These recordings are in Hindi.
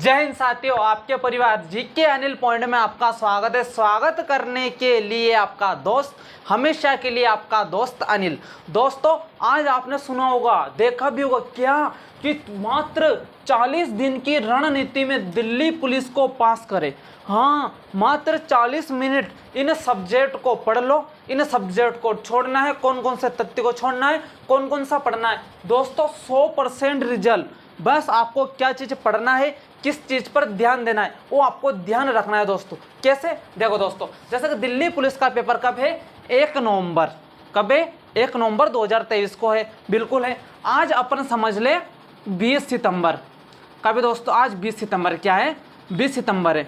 जय हिंद साथियों, आपके परिवार जीके अनिल पॉइंट में आपका स्वागत है। स्वागत करने के लिए आपका दोस्त, हमेशा के लिए आपका दोस्त अनिल। दोस्तों, आज आपने सुना होगा, देखा भी होगा क्या कि मात्र 40 दिन की रणनीति में दिल्ली पुलिस को पास करे। हाँ, मात्र 40 मिनट इन सब्जेक्ट को पढ़ लो, इन सब्जेक्ट को छोड़ना है, कौन कौन से तथ्य को छोड़ना है, कौन कौन सा पढ़ना है। दोस्तों, 100% रिजल्ट। बस आपको क्या चीज़ पढ़ना है, किस चीज़ पर ध्यान देना है, वो आपको ध्यान रखना है दोस्तों। कैसे? देखो दोस्तों, जैसे कि दिल्ली पुलिस का पेपर कब है? 1 नवंबर। कब है? 1 नवंबर 2023 को है। बिल्कुल है। आज अपन समझ ले 20 सितंबर। कब है दोस्तों? आज 20 सितंबर। क्या है? 20 सितंबर है।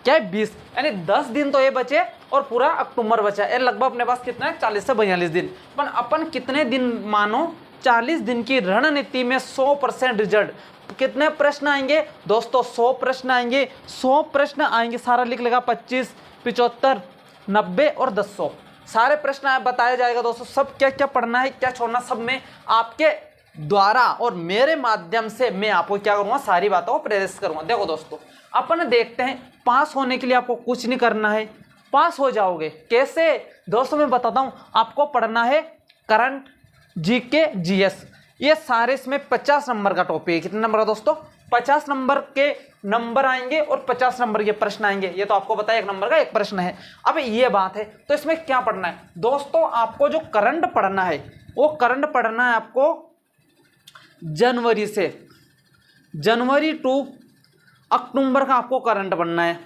क्या है? 20, यानी 10 दिन तो ये बचे और पूरा अक्टूबर बचा है। लगभग अपने पास कितना है? 40 से 42 दिन। पर अपन कितने दिन मानो? 40 दिन की रणनीति में 100% रिजल्ट। कितने प्रश्न आएंगे दोस्तों? 100 प्रश्न आएंगे। 100 प्रश्न आएंगे, सारा लिख लेगा। 25, 75, 90 और 200 सारे प्रश्न बताया जाएगा दोस्तों। सब क्या क्या पढ़ना है, क्या छोड़ना, सब में आपके द्वारा और मेरे माध्यम से मैं आपको क्या करूंगा, सारी बातों को प्रेरित करूंगा। देखो दोस्तों, अपन देखते हैं, पास होने के लिए आपको कुछ नहीं करना है, पास हो जाओगे। कैसे दोस्तों? मैं बताता हूं। आपको पढ़ना है करंट, जीके, जीएस। ये सारे इसमें 50 नंबर का टॉपिक है। कितने नंबर का दोस्तों? 50 नंबर के नंबर आएंगे और 50 नंबर के प्रश्न आएंगे। ये तो आपको पता है, 1 नंबर का 1 प्रश्न है। अब ये बात है, तो इसमें क्या पढ़ना है दोस्तों? आपको जो करंट पढ़ना है, वो करंट पढ़ना है आपको जनवरी टू अक्टूबर का आपको करंट पढ़ना है।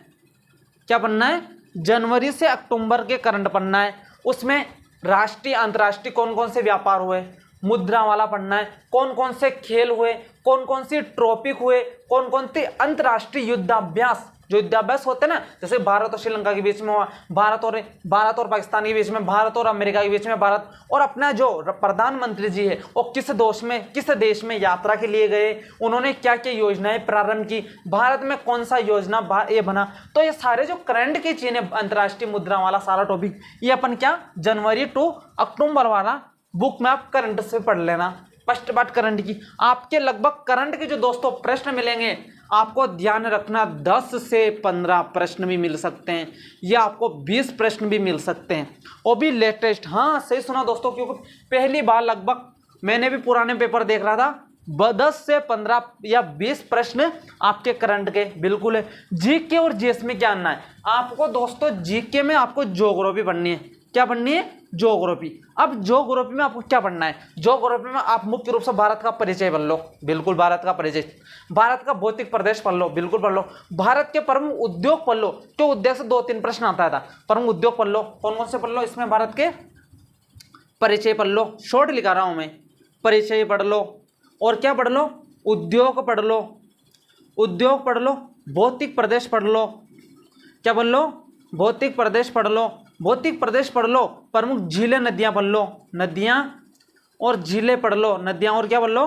क्या पढ़ना है? जनवरी से अक्टूबर के करंट पढ़ना है। उसमें राष्ट्रीय, अंतर्राष्ट्रीय कौन कौन से व्यापार हुए, मुद्रा वाला पढ़ना है। कौन कौन से खेल हुए, कौन कौन सी ट्रॉपिक हुए, कौन कौन से अंतर्राष्ट्रीय युद्धाभ्यास, जो युद्धाभ्यास होते हैं ना, जैसे भारत और श्रीलंका के बीच में हुआ, भारत और पाकिस्तान के बीच में, भारत और अमेरिका के बीच में, भारत और अपना जो प्रधानमंत्री जी है वो किस देश में यात्रा के लिए गए, उन्होंने क्या क्या योजनाएं प्रारंभ की, भारत में कौन सा योजना ये बना। तो ये सारे जो करंट की चीजें, अंतर्राष्ट्रीय मुद्रा वाला सारा टॉपिक, ये अपन क्या जनवरी टू अक्टूबर वाला बुक में आप करंट से पढ़ लेना। फर्स्ट पार्ट करंट की। आपके लगभग करंट के जो दोस्तों प्रश्न मिलेंगे, आपको ध्यान रखना 10 से 15 प्रश्न भी मिल सकते हैं, या आपको 20 प्रश्न भी मिल सकते हैं, वो भी लेटेस्ट। हाँ, सही सुना दोस्तों, क्योंकि पहली बार लगभग मैंने भी पुराने पेपर देख रहा था, 10 से 15 या 20 प्रश्न आपके करंट के बिल्कुल है। जीके और जीएस में क्या आना है आपको दोस्तों? जीके में आपको ज्योग्राफी पढ़नी है। क्या पढ़नी है? ज्योग्राफी। अब ज्योग्राफी में आपको क्या पढ़ना है? ज्योग्राफी में आप मुख्य रूप से भारत का परिचय पढ़ लो। बिल्कुल, भारत का परिचय। भारत का भौतिक प्रदेश पढ़ लो। बिल्कुल पढ़ लो। भारत के प्रमुख उद्योग पढ़ लो। तो उद्योग से 2-3 प्रश्न आता था। प्रमुख उद्योग पढ़ लो। कौन कौन से पढ़ लो? इसमें भारत के परिचय पढ़ लो, शॉर्ट लिखा रहा हूं मैं। परिचय पढ़ लो, और क्या पढ़ लो? उद्योग पढ़ लो। उद्योग पढ़ लो। भौतिक प्रदेश पढ़ लो। क्या पढ़ लो? भौतिक प्रदेश पढ़ लो। भौतिक प्रदेश पढ़ लो। प्रमुख झीलें, नदियां पढ़ लो। नदियां और झीलें पढ़ लो। नदियां और क्या पढ़ लो?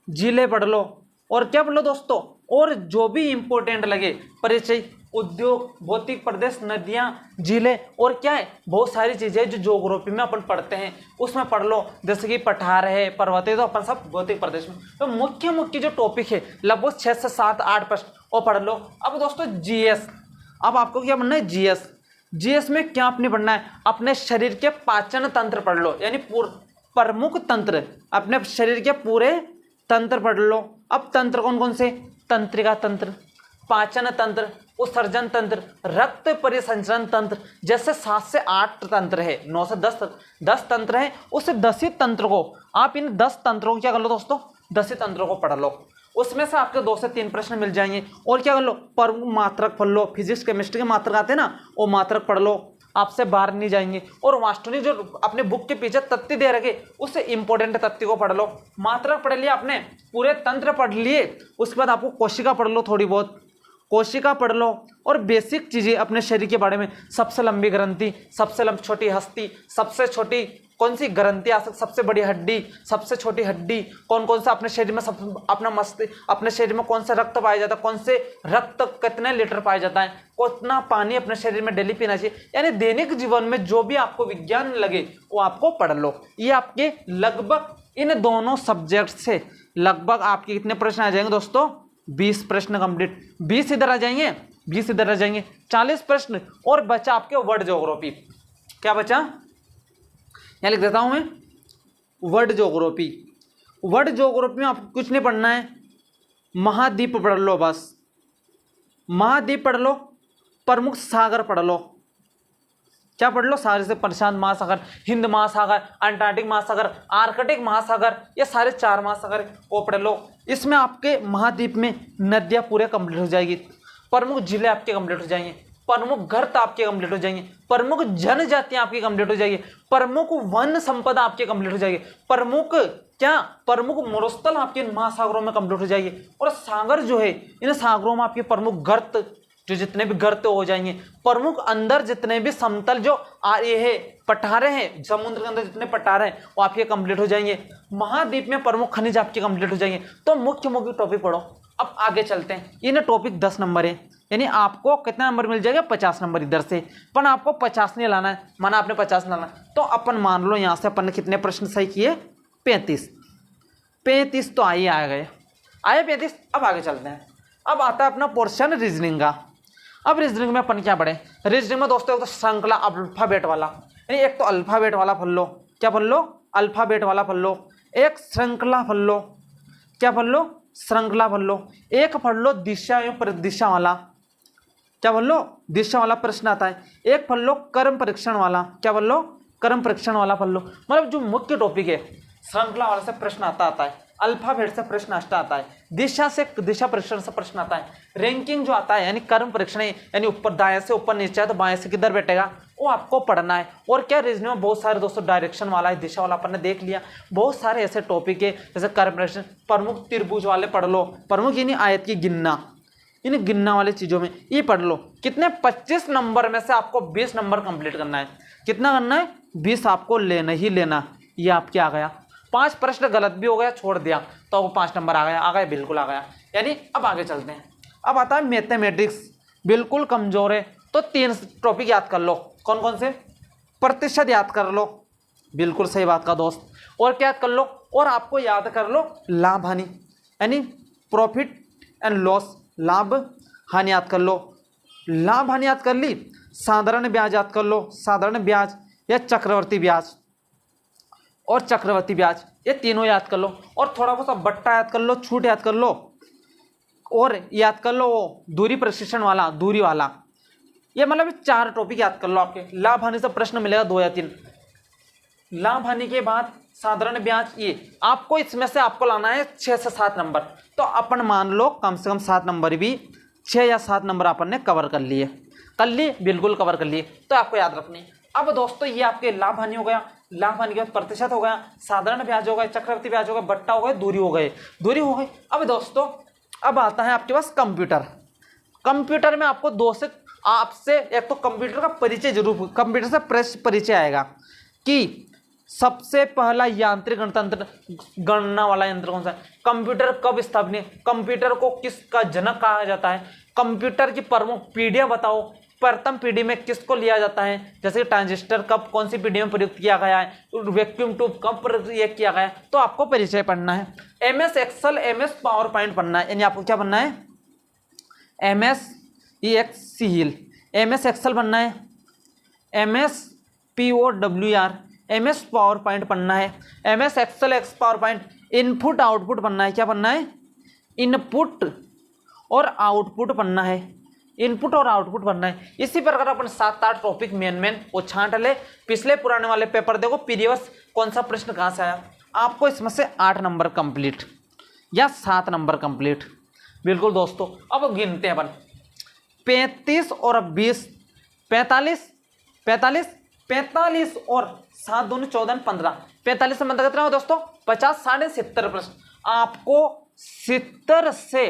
झीलें पढ़ लो। और क्या पढ़ लो दोस्तों? और जो भी इंपॉर्टेंट लगे, परिचय, उद्योग, भौतिक प्रदेश, नदियां, झीलें, और क्या है, बहुत सारी चीजें जो ज्योग्राफी में अपन पढ़ते हैं, उसमें पढ़ लो। जैसे कि पठार है, पर्वत है, तो अपन सब भौतिक प्रदेश में। तो मुख्य जो टॉपिक है, लगभग 6 से 7, 8 प्रश्न वो पढ़ लो। अब दोस्तों जीएस, अब आपको क्या पढ़ना है? जीएस। जीएस में क्या आपने पढ़ना है? अपने शरीर के पाचन तंत्र पढ़ लो, यानी प्रमुख तंत्र, अपने शरीर के पूरे तंत्र पढ़ लो। अब तंत्र कौन कौन से? तंत्रिका तंत्र, पाचन तंत्र, उत्सर्जन तंत्र, रक्त परिसंचरण तंत्र, जैसे 7 से 8 तंत्र है, 9 से 10 तंत्र है। उस 10 तंत्र को आप, इन 10 तंत्रों को क्या कर लो दोस्तों? 10 तंत्रों को पढ़ लो। उसमें से आपके 2 से 3 प्रश्न मिल जाएंगे। और क्या कर लो? प्रमुख मात्रक पढ़ लो। फिजिक्स केमिस्ट्री के मात्रक आते हैं ना, वो मात्रक पढ़ लो, आपसे बाहर नहीं जाएंगे। और वास्तविक जो अपने बुक के पीछे तथ्य दे रखे, उससे इंपॉर्टेंट तथ्य को पढ़ लो। मात्रक पढ़ लिया आपने, पूरे तंत्र पढ़ लिए, उसके बाद आपको कोशिका पढ़ लो, थोड़ी बहुत कोशिका पढ़ लो। और बेसिक चीजें अपने शरीर के बारे में, सबसे लंबी ग्रंथि, सबसे छोटी हस्ती, सबसे छोटी कौन सी ग्रंथि आ सकती, सबसे बड़ी हड्डी, सबसे छोटी हड्डी, कौन कौन सा अपने शरीर में, अपने शरीर में कौन सा रक्त पाया जाता है, कौन से रक्त कितने लीटर पाया जाता है, कितना पानी अपने शरीर में डेली पीना चाहिए। यानी दैनिक जीवन में जो भी आपको विज्ञान लगे वो आपको पढ़ लो। ये आपके लगभग इन दोनों सब्जेक्ट से लगभग आपके कितने प्रश्न आ जाएंगे दोस्तों? 20 प्रश्न कंप्लीट, 20 इधर आ जाएंगे, 20 इधर आ जाएंगे, 40 प्रश्न। और बचा आपके वर्ल्ड ज्योग्राफी। क्या बचा, यहाँ लिख देता हूं मैं, वर्ल्ड ज्योग्राफी। वर्ल्ड ज्योग्राफी में आपको कुछ नहीं पढ़ना है, महाद्वीप पढ़ लो बस, महाद्वीप पढ़ लो, प्रमुख सागर पढ़ लो। क्या पढ़ लो, सारे से प्रशांत महासागर, हिंद महासागर, अंटार्कटिक महासागर, आर्कटिक महासागर, ये सारे 4 महासागर वो पढ़ लो। इसमें आपके महाद्वीप में नदियां पूरे कंप्लीट हो जाएगी, प्रमुख जिले आपके कंप्लीट हो जाएंगे, प्रमुख गर्त आपके कंप्लीट हो जाएंगे, प्रमुख जनजातियां आपकी कंप्लीट हो जाएगी, प्रमुख वन संपदा आपके कंप्लीट हो जाएगी, प्रमुख प्रमुख मरुस्थल आपके महासागरों में कंप्लीट हो जाएगी। और सागर जो है, इन सागरों में आपके प्रमुख गर्त, जो जितने भी गर्त हो जाएंगे, प्रमुख अंदर जितने भी समतल जो ये है पठारे हैं, समुद्र के अंदर जितने पठारे हैं वो आपके कंप्लीट हो जाएंगे। महाद्वीप में प्रमुख खनिज आपके कंप्लीट हो जाएंगे। तो मुख्य टॉपिक पढ़ो। अब आगे चलते हैं, इन टॉपिक 10 नंबर है, यानी आपको कितना नंबर मिल जाएगा, 50 नंबर इधर से, पर आपको 50 नहीं लाना है, माना आपने 50 लाना है तो अपन मान लो यहाँ से अपन ने कितने प्रश्न सही किए, 35 तो आए गए 35। अब आगे चलते हैं, अब आता है अपना पोर्शन रीजनिंग का। अब रीजनिंग में अपन क्या पढ़े, रीजनिंग में दोस्तों एक तो श्रृंखला अल्फाबेट वाला, यानी एक तो अल्फाबेट वाला पढ़ लो, क्या पढ़ लो, अल्फाबेट वाला पढ़ लो, एक श्रृंखला पढ़ लो, क्या पढ़ लो, श्रृंखला पढ़ लो, एक पढ़ लो दिशा एवं प्रतिदिशा वाला, क्या पढ़ लो, दिशा वाला प्रश्न आता है, एक पढ़ लो कर्म परीक्षण वाला, क्या पढ़ लो, कर्म परीक्षण वाला पढ़ लो। मतलब जो मुख्य टॉपिक है, श्रृंखला वाला से प्रश्न आता है, अल्फाबेट से प्रश्न आता है, दिशा से दिशा परीक्षण से प्रश्न आता है, रैंकिंग जो आता है यानी कर्म परीक्षण, यानी ऊपर दाएं से ऊपर नीचे है तो बाएं से किधर बैठेगा वो आपको पढ़ना है। और क्या रीजनिंग में बहुत सारे दोस्तों डायरेक्शन वाला है, दिशा वाला अपन ने देख लिया, बहुत सारे ऐसे टॉपिक है जैसे कर्म परीक्षण, प्रमुख त्रिभुज वाले पढ़ लो, प्रमुख यानी आयत की गिनना, इन गिनना वाले चीजों में ये पढ़ लो। कितने 25 नंबर में से आपको 20 नंबर कंप्लीट करना है, कितना करना है, 20 आपको लेना ही लेना। ये आपके आ गया, 5 प्रश्न गलत भी हो गया, छोड़ दिया तो 5 नंबर आ गया, बिल्कुल आ गया। यानी अब आगे चलते हैं, अब आता है मैथमेटिक्स, बिल्कुल कमजोर है तो 3 टॉपिक याद कर लो। कौन कौन से, प्रतिशत याद कर लो, बिल्कुल सही बात का दोस्त, और क्या याद कर लो, और आपको याद कर लो लाभ हानि, यानी प्रॉफिट एंड लॉस, लाभ हानि याद कर लो। लाभ हानि याद कर ली, साधारण ब्याज याद कर लो, साधारण ब्याज या चक्रवर्ती ब्याज और चक्रवर्ती ब्याज, ये तीनों याद कर लो। और थोड़ा बहुत बट्टा याद कर लो, छूट याद कर लो, और याद कर लो वो दूरी प्रशिक्षण वाला, दूरी वाला। ये मतलब 4 टॉपिक याद कर लो। आपके लाभ हानि से प्रश्न मिलेगा 2 या 3। लाभ हानि के बाद साधारण ब्याज, ये आपको इसमें से आपको लाना है 6 से 7 नंबर। तो अपन मान लो कम से कम 7 नंबर भी, 6 या 7 नंबर अपन ने कवर कर लिए, बिल्कुल कवर कर लिए, तो आपको याद रखनी। अब दोस्तों ये आपके लाभ हानि हो गया, लाभ हानि के बाद प्रतिशत हो गया, साधारण ब्याज हो गए, चक्रवर्ती ब्याज हो गए, बट्टा हो गए, दूरी हो गई। अब दोस्तों अब आता है आपके पास कंप्यूटर। कंप्यूटर में आपको आपसे एक तो कंप्यूटर का परिचय जरूर, कंप्यूटर से परिचय आएगा कि सबसे पहला यांत्रिक गणना वाला यंत्र कौन सा है, कंप्यूटर कब स्थापित, कंप्यूटर को किसका जनक कहा जाता है, कंप्यूटर की प्रमुख पीढ़ियां बताओ, प्रथम पीढ़ी में किसको लिया जाता है, जैसे ट्रांजिस्टर कब कौन सी पीढ़ी में प्रयुक्त किया गया है, वैक्यूम ट्यूब कब प्रयोग किया गया है, तो आपको परिचय पढ़ना है। MS Excel, MS PowerPoint पढ़ना है, यानी आपको क्या पढ़ना है, MS Excel, MS एक्सेल पढ़ना है, MS POWR, MS PowerPoint पढ़ना है, MS एक्सेल एक्स पावर पॉइंट, इनपुट आउटपुट पढ़ना है, क्या पढ़ना है, इनपुट और आउटपुट पढ़ना है, इनपुट और आउटपुट पढ़ना है। इसी प्रकार अपन 7-8 टॉपिक मेन वो छांट ले, पिछले पुराने वाले पेपर देखो, प्रीवियस कौन सा प्रश्न कहाँ से आया, आपको इसमें से 8 नंबर कंप्लीट या 7 नंबर कंप्लीट। बिल्कुल दोस्तों, अब गिनते हैं अपन 35 और 20, 45 और 7 दूनी 14 15, 45 से मतलब कितना हो दोस्तों, 50, 70 प्रश्न। आपको 70 से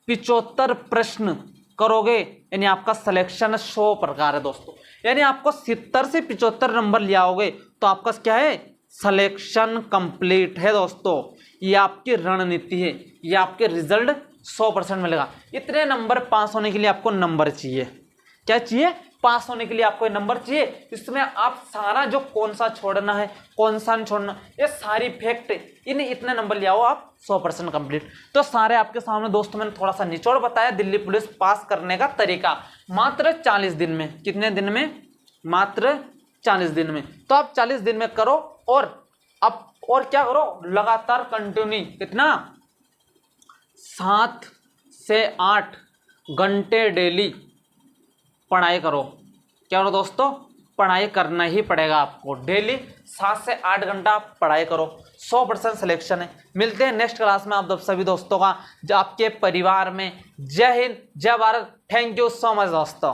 75 प्रश्न करोगे, यानी आपका सिलेक्शन 100 प्रकार है दोस्तों, यानी आपको 70 से 75 नंबर ले आओगे तो आपका क्या है, सिलेक्शन कंप्लीट है दोस्तों। ये आपकी रणनीति है, ये आपके रिजल्ट 100% मिलेगा। इतने नंबर पास होने के लिए आपको नंबर चाहिए, क्या चाहिए, पास होने के लिए आपको ये नंबर चाहिए। इसमें आप सारा जो कौन सा छोड़ना है कौन सा नहीं छोड़ना, ये सारी फैक्ट इन्हें इतने नंबर ले आओ आप 100% कंप्लीट। तो सारे आपके सामने दोस्तों मैंने थोड़ा सा निचोड़ बताया दिल्ली पुलिस पास करने का तरीका, मात्र 40 दिन में। कितने दिन में? मात्र 40 दिन में। तो आप 40 दिन में करो और अब और क्या करो, लगातार कंटिन्यू कितना 7 से 8 घंटे डेली पढ़ाई करो। क्या करो दोस्तों, पढ़ाई करना ही पड़ेगा आपको। डेली 7 से 8 घंटा पढ़ाई करो, 100% सिलेक्शन है। मिलते हैं नेक्स्ट क्लास में आप सभी दोस्तों का, जो आपके परिवार में। जय हिंद, जय Bharat, thank you so much दोस्तों।